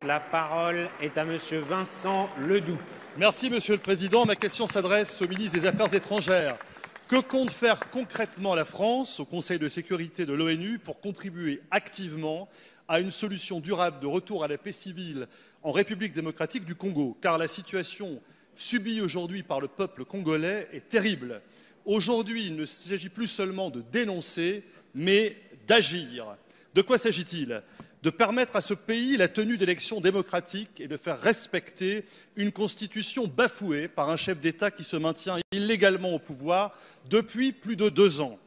La parole est à Monsieur Vincent Ledoux. Merci Monsieur le Président. Ma question s'adresse au ministre des Affaires étrangères. Que compte faire concrètement la France au Conseil de sécurité de l'ONU pour contribuer activement à une solution durable de retour à la paix civile en République démocratique du Congo? Car la situation subie aujourd'hui par le peuple congolais est terrible. Aujourd'hui, il ne s'agit plus seulement de dénoncer, mais d'agir. De quoi s'agit-il? De permettre à ce pays la tenue d'élections démocratiques et de faire respecter une constitution bafouée par un chef d'État qui se maintient illégalement au pouvoir depuis plus de 2 ans.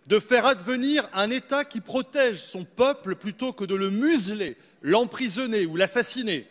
De faire advenir un État qui protège son peuple plutôt que de le museler, l'emprisonner ou l'assassiner.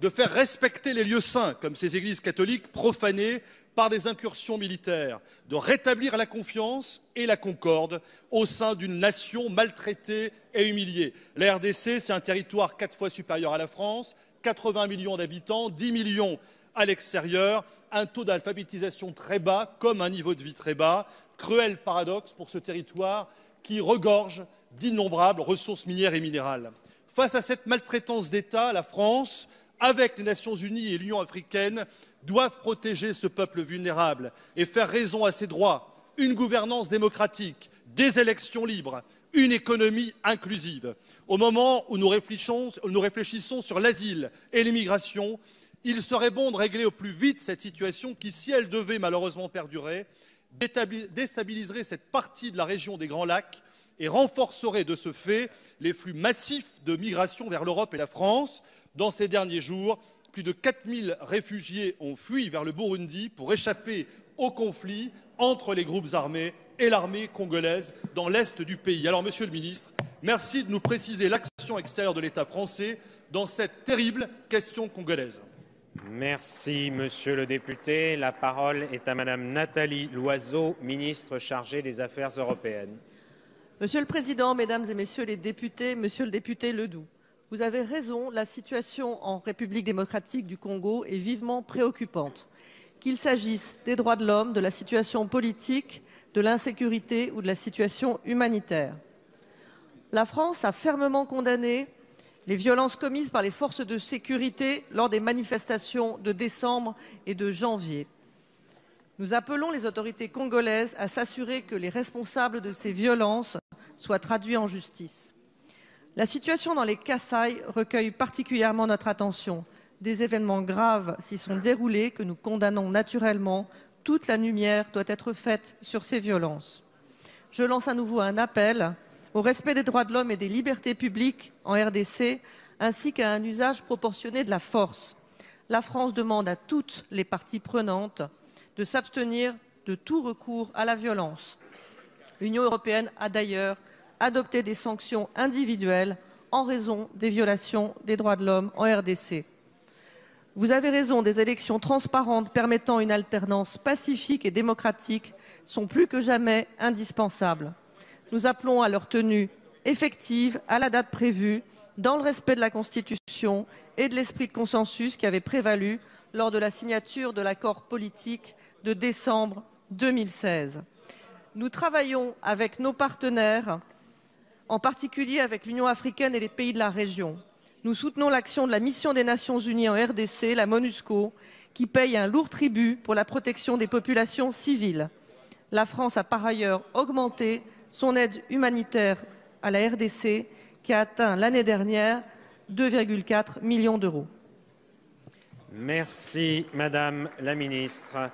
De faire respecter les lieux saints, comme ces églises catholiques profanées par des incursions militaires, de rétablir la confiance et la concorde au sein d'une nation maltraitée et humiliée. La RDC, c'est un territoire 4 fois supérieur à la France, 80 millions d'habitants, 10 millions à l'extérieur, un taux d'alphabétisation très bas, comme un niveau de vie très bas. Cruel paradoxe pour ce territoire qui regorge d'innombrables ressources minières et minérales. Face à cette maltraitance d'État, la France, avec les Nations Unies et l'Union africaine, doivent protéger ce peuple vulnérable et faire raison à ses droits, une gouvernance démocratique, des élections libres, une économie inclusive. Au moment où nous réfléchissons sur l'asile et l'immigration, il serait bon de régler au plus vite cette situation qui, si elle devait malheureusement perdurer, déstabiliserait cette partie de la région des Grands Lacs et renforcerait de ce fait les flux massifs de migration vers l'Europe et la France. Dans ces derniers jours, plus de 4000 réfugiés ont fui vers le Burundi pour échapper au conflit entre les groupes armés et l'armée congolaise dans l'est du pays. Alors, Monsieur le Ministre, merci de nous préciser l'action extérieure de l'État français dans cette terrible question congolaise. Merci, Monsieur le député. La parole est à Madame Nathalie Loiseau, ministre chargée des Affaires européennes. Monsieur le Président, Mesdames et Messieurs les députés, Monsieur le député Ledoux, vous avez raison, la situation en République démocratique du Congo est vivement préoccupante. Qu'il s'agisse des droits de l'homme, de la situation politique, de l'insécurité ou de la situation humanitaire. La France a fermement condamné les violences commises par les forces de sécurité lors des manifestations de décembre et de janvier. Nous appelons les autorités congolaises à s'assurer que les responsables de ces violences soient traduits en justice. La situation dans les Kasaï recueille particulièrement notre attention. Des événements graves s'y sont déroulés que nous condamnons naturellement. Toute la lumière doit être faite sur ces violences. Je lance à nouveau un appel au respect des droits de l'homme et des libertés publiques en RDC, ainsi qu'à un usage proportionné de la force. La France demande à toutes les parties prenantes de s'abstenir de tout recours à la violence. L'Union européenne a d'ailleurs adopté des sanctions individuelles en raison des violations des droits de l'homme en RDC. Vous avez raison, des élections transparentes permettant une alternance pacifique et démocratique sont plus que jamais indispensables. Nous appelons à leur tenue effective à la date prévue, dans le respect de la Constitution et de l'esprit de consensus qui avait prévalu lors de la signature de l'accord politique de décembre 2016. Nous travaillons avec nos partenaires, en particulier avec l'Union africaine et les pays de la région. Nous soutenons l'action de la mission des Nations Unies en RDC, la MONUSCO, qui paye un lourd tribut pour la protection des populations civiles. La France a par ailleurs augmenté son aide humanitaire à la RDC, qui a atteint l'année dernière 2,4 millions d'euros. Merci, Madame la Ministre.